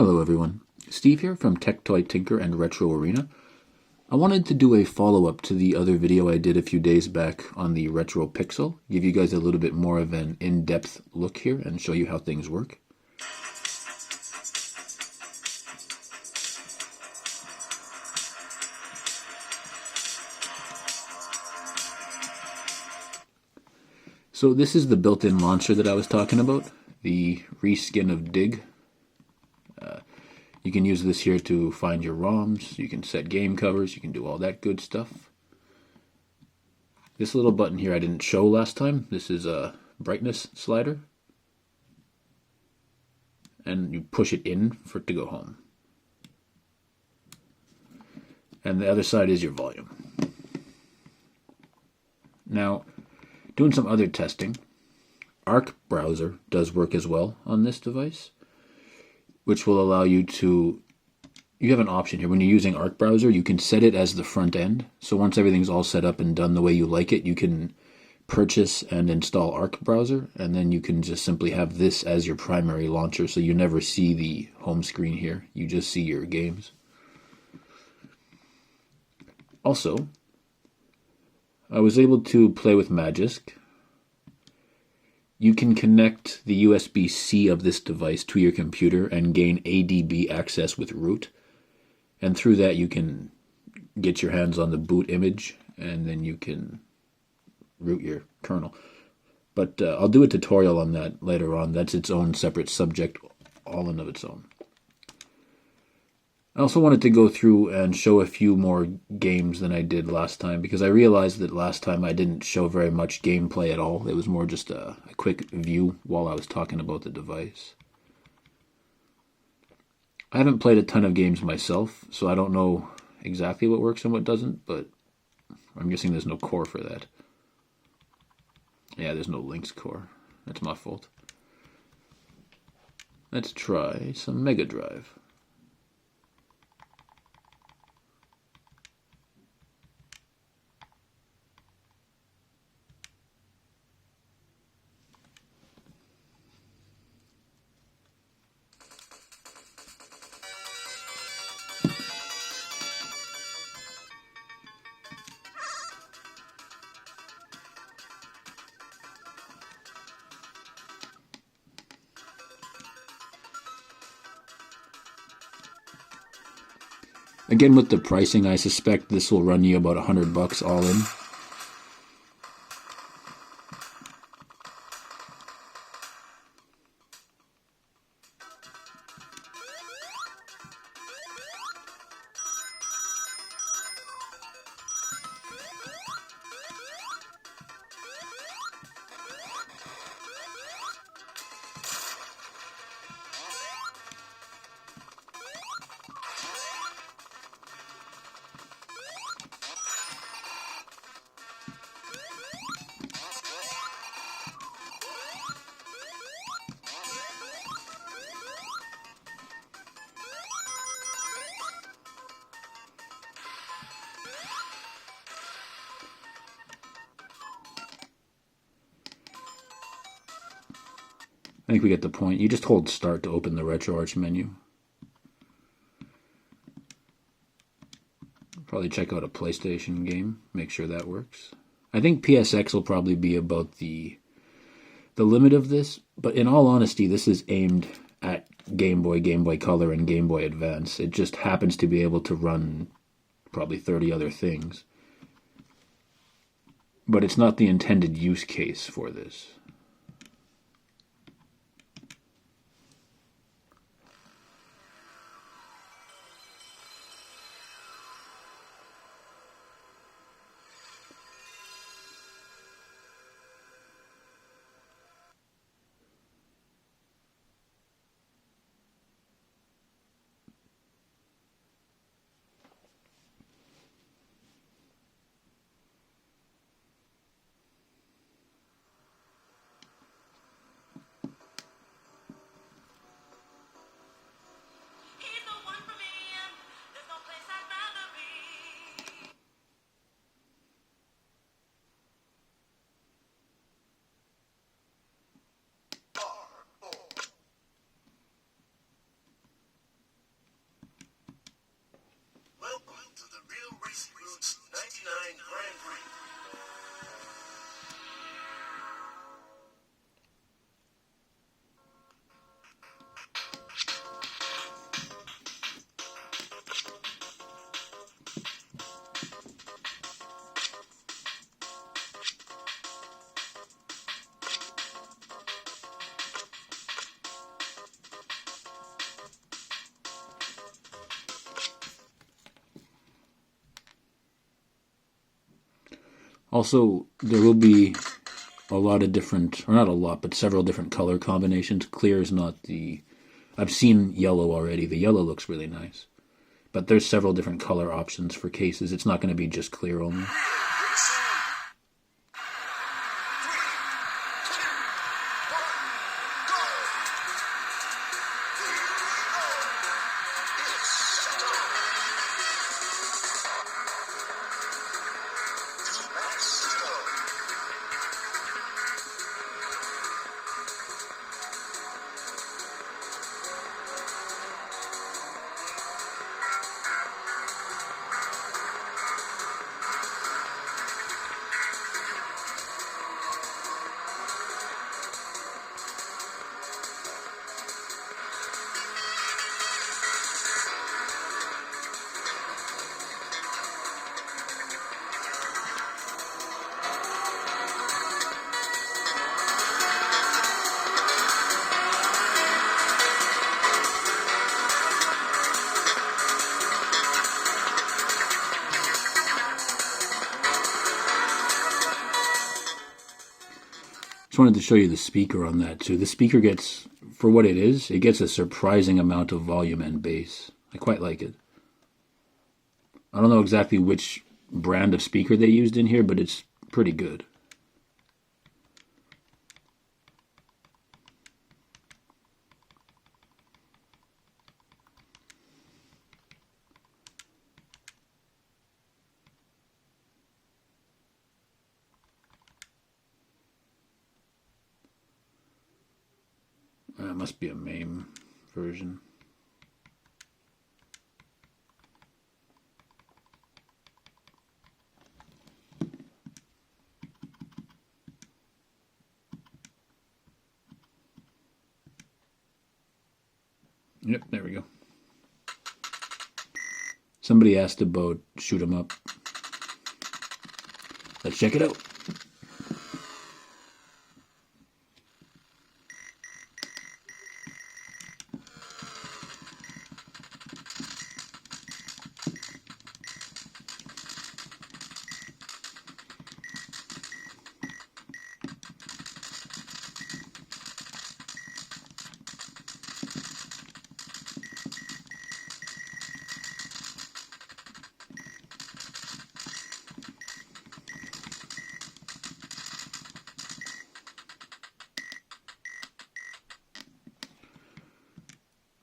Hello everyone, Steve here from Tech Toy Tinker and Retro Arena. I wanted to do a follow-up to the other video I did a few days back on the Retro Pixel, give you guys a little bit more of an in-depth look here and show you how things work. So this is the built-in launcher that I was talking about, the reskin of Dig. You can use this here to find your ROMs, you can set game covers, you can do all that good stuff. This little button here I didn't show last time. This is a brightness slider. And you push it in for it to go home. And the other side is your volume. Now, doing some other testing, Arc browser does work as well on this device, which will allow you to, you have an option here. When you're using Arc browser, you can set it as the front end. So once everything's all set up and done the way you like it, you can purchase and install Arc browser, and then you can just simply have this as your primary launcher, so you never see the home screen here. You just see your games. Also, I was able to play with Magisk. You can connect the USB-C of this device to your computer and gain ADB access with root. And through that you can get your hands on the boot image and then you can root your kernel. But I'll do a tutorial on that later on. That's its own separate subject, all in of its own. I also wanted to go through and show a few more games than I did last time, because I realized that last time I didn't show very much gameplay at all. It was more just a quick view while I was talking about the device. I haven't played a ton of games myself, so I don't know exactly what works and what doesn't, but I'm guessing there's no core for that. Yeah, there's no Lynx core. That's my fault. Let's try some Megadrive. Again, with the pricing, I suspect this will run you about $100 all in. I think we get the point. You just hold start to open the RetroArch menu. Probably check out a PlayStation game, make sure that works. I think PSX will probably be about the limit of this, but in all honesty, this is aimed at Game Boy, Game Boy Color, and Game Boy Advance. It just happens to be able to run probably 30 other things. But it's not the intended use case for this. Also, there will be a lot of different, or not a lot, but several different color combinations. Clear is not the... I've seen yellow already. The yellow looks really nice. But there's several different color options for cases. It's not going to be just clear only. Just wanted to show you the speaker on that too. The speaker gets, for what it is, it gets a surprising amount of volume and bass. I quite like it. I don't know exactly which brand of speaker they used in here, but it's pretty good. It must be a MAME version. Yep, there we go. Somebody asked about shoot 'em up. Let's check it out.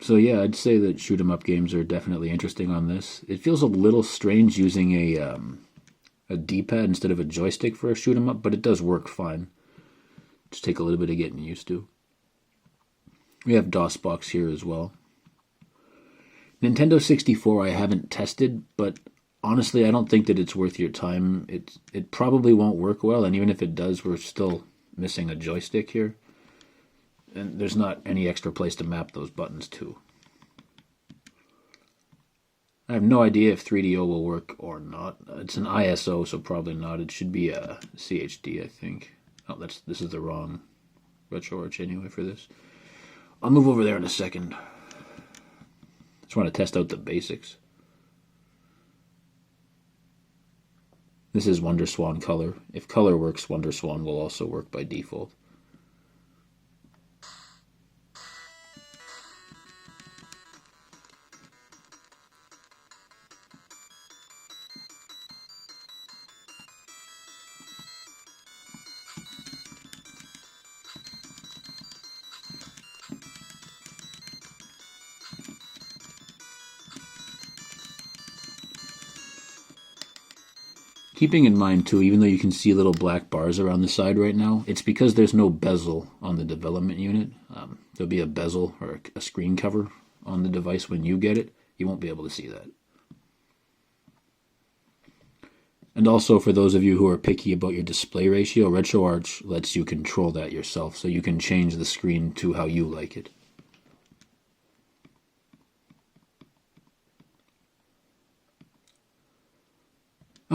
So yeah, I'd say that shoot 'em up games are definitely interesting on this. It feels a little strange using a D-pad instead of a joystick for a shoot 'em up, but it does work fine. Just take a little bit of getting used to. We have DOSBox here as well. Nintendo 64 I haven't tested, but honestly I don't think that it's worth your time. It probably won't work well, and even if it does, we're still missing a joystick here. And there's not any extra place to map those buttons to. I have no idea if 3DO will work or not. It's an ISO, so probably not. It should be a CHD, I think. Oh, this is the wrong RetroArch anyway for this. I'll move over there in a second. Just want to test out the basics. This is WonderSwan color. If color works, WonderSwan will also work by default. Keeping in mind too, even though you can see little black bars around the side right now, it's because there's no bezel on the development unit. There'll be a bezel or a screen cover on the device when you get it. You won't be able to see that. And also for those of you who are picky about your display ratio, RetroArch lets you control that yourself, so you can change the screen to how you like it.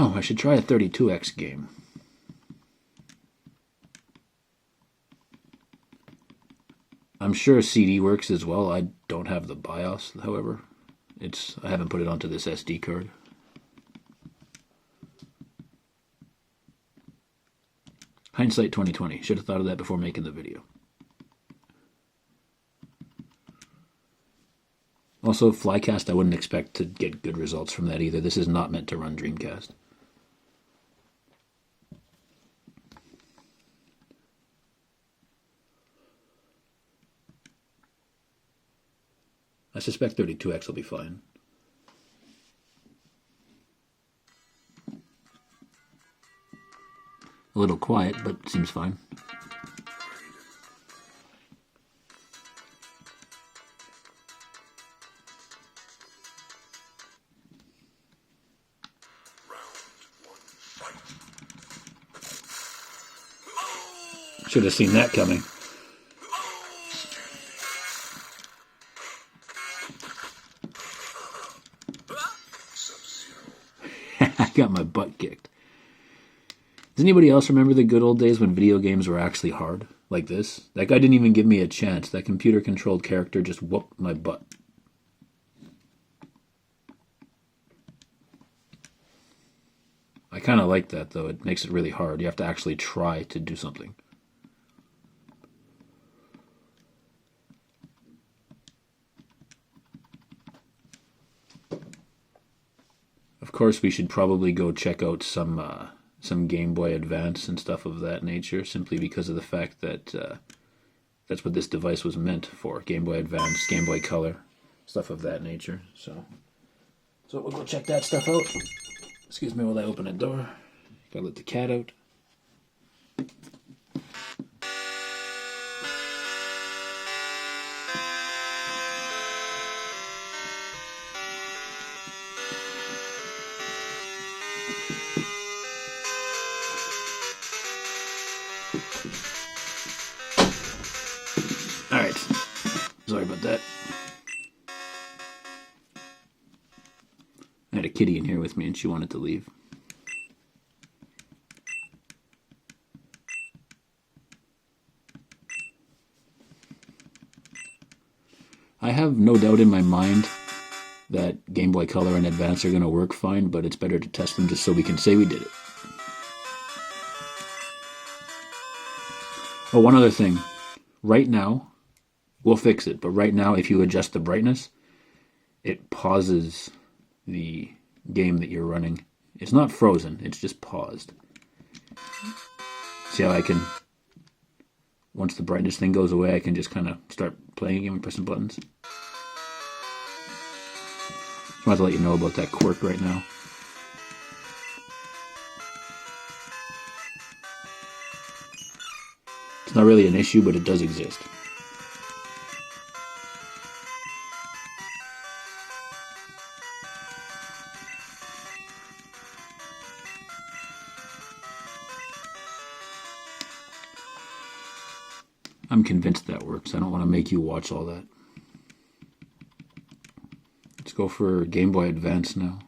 Oh, I should try a 32X game. I'm sure CD works as well. I don't have the BIOS, however. I haven't put it onto this SD card. Hindsight 2020. Should have thought of that before making the video. Also, Flycast, I wouldn't expect to get good results from that either. This is not meant to run Dreamcast. I suspect 32X will be fine. A little quiet, but seems fine. Should have seen that coming. I got my butt kicked. Does anybody else remember the good old days when video games were actually hard? Like this? That guy didn't even give me a chance. That computer-controlled character just whooped my butt. I kind of like that, though. It makes it really hard. You have to actually try to do something. Of course, we should probably go check out some Game Boy Advance and stuff of that nature, simply because of the fact that that's what this device was meant for. Game Boy Advance, Game Boy Color, stuff of that nature. So we'll go check that stuff out. Excuse me while I open a door. Gotta let the cat out. Alright, sorry about that. I had a kitty in here with me and she wanted to leave. I have no doubt in my mind that Game Boy Color and Advance are going to work fine, but it's better to test them just so we can say we did it. Oh, one other thing. Right now, we'll fix it, but right now, if you adjust the brightness, it pauses the game that you're running. It's not frozen, it's just paused. See how I can, once the brightness thing goes away, I can just kind of start playing again and pressing buttons. Just wanted to let you know about that quirk right now. It's not really an issue, but it does exist. I'm convinced that works. I don't want to make you watch all that. Let's go for Game Boy Advance now.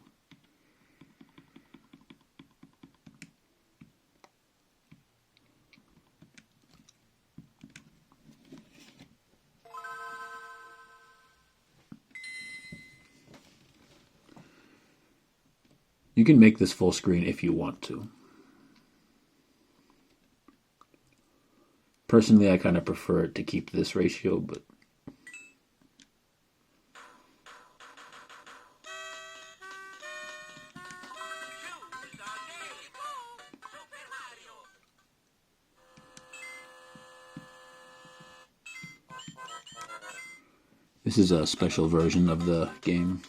You can make this full screen if you want to. Personally, I kind of prefer it to keep this ratio, but this is a special version of the game.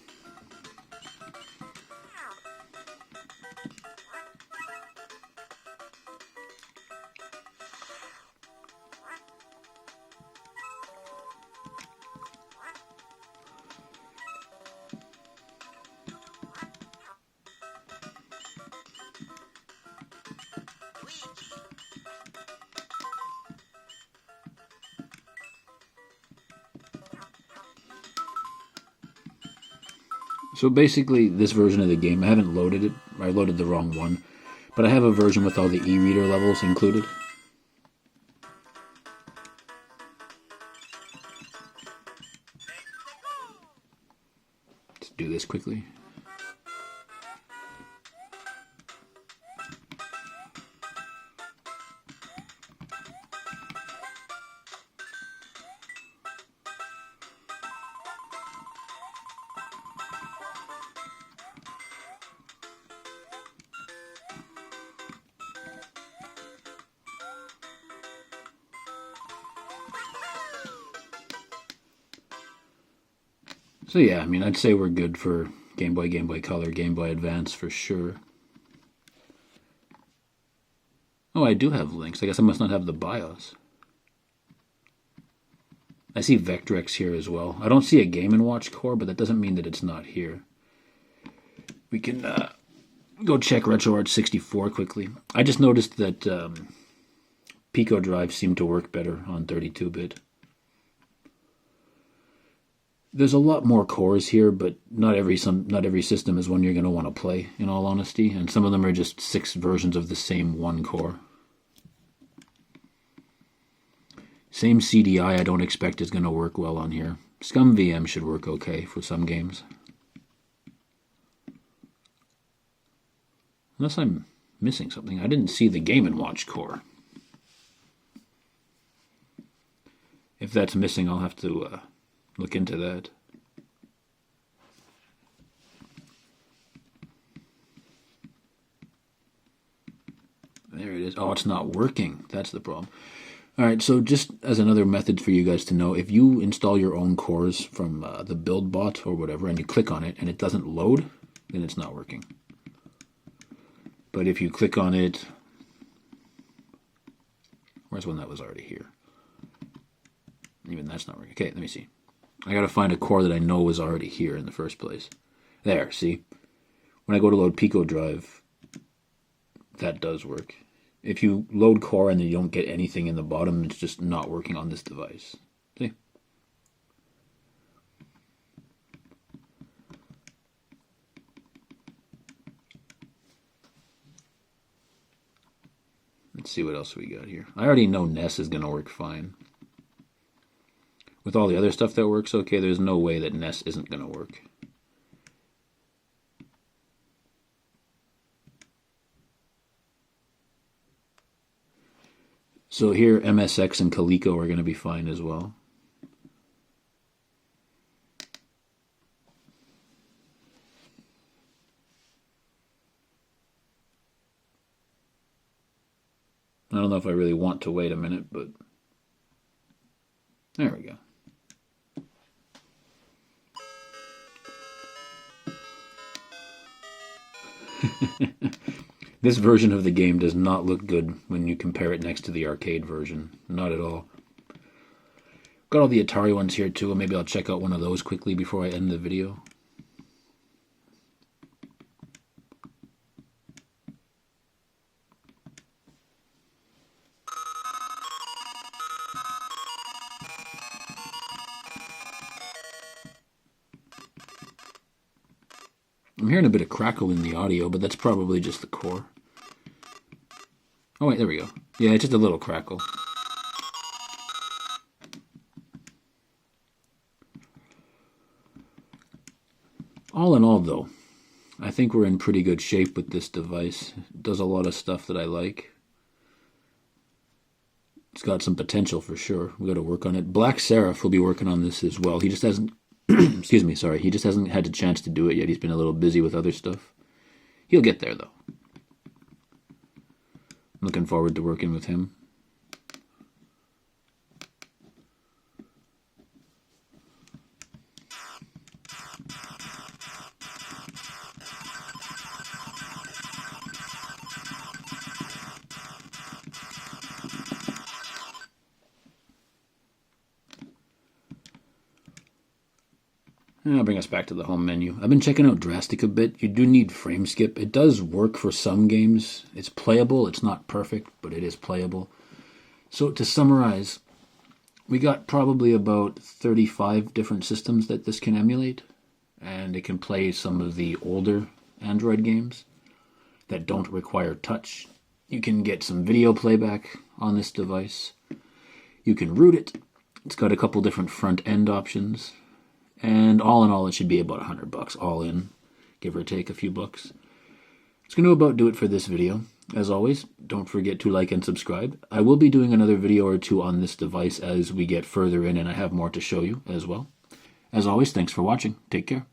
So basically, this version of the game, I haven't loaded it. I loaded the wrong one. But I have a version with all the e-reader levels included. Let's do this quickly. So yeah, I mean, I'd say we're good for Game Boy, Game Boy Color, Game Boy Advance for sure. Oh, I do have links. I guess I must not have the BIOS. I see Vectrex here as well. I don't see a Game & Watch core, but that doesn't mean that it's not here. We can go check RetroArch 64 quickly. I just noticed that Pico drives seem to work better on 32-bit. There's a lot more cores here, but not every system is one you're going to want to play, in all honesty. And some of them are just 6 versions of the same one core. Same CDI I don't expect is going to work well on here. ScumVM should work okay for some games. Unless I'm missing something. I didn't see the Game & Watch core. If that's missing, I'll have to look into that. There it is. Oh, it's not working. That's the problem. Alright, so just as another method for you guys to know, if you install your own cores from the build bot or whatever, and you click on it and it doesn't load, then it's not working. But if you click on it... Where's one that was already here? Even that's not working. Okay, let me see. I gotta find a core that I know was already here in the first place. There, see? When I go to load Pico drive, that does work. If you load core and you don't get anything in the bottom, it's just not working on this device. See? Let's see what else we got here. I already know NES is going to work fine. With all the other stuff that works okay, there's no way that NES isn't going to work. So here, MSX and Coleco are going to be fine as well. I don't know if I really want to wait a minute, but there we go. This version of the game does not look good when you compare it next to the arcade version. Not at all. Got all the Atari ones here too, and maybe I'll check out one of those quickly before I end the video. I'm hearing a bit of crackle in the audio, but that's probably just the core. Oh wait, there we go. Yeah, it's just a little crackle. All in all, though, I think we're in pretty good shape with this device. It does a lot of stuff that I like. It's got some potential for sure. We've got to work on it. Black Seraph will be working on this as well. He just hasn't... Excuse me, sorry. He just hasn't had a chance to do it yet. He's been a little busy with other stuff. He'll get there, though. Looking forward to working with him. And I'll bring us back to the home menu. I've been checking out Drastic a bit. You do need frame skip. It does work for some games. It's playable. It's not perfect, but it is playable. So to summarize, we got probably about 35 different systems that this can emulate. And it can play some of the older Android games that don't require touch. You can get some video playback on this device. You can root it. It's got a couple different front-end options. And all in all, it should be about $100 all in, give or take a few bucks. It's going to about do it for this video. As always, don't forget to like and subscribe. I will be doing another video or two on this device as we get further in and I have more to show you as well. As always, thanks for watching. Take care.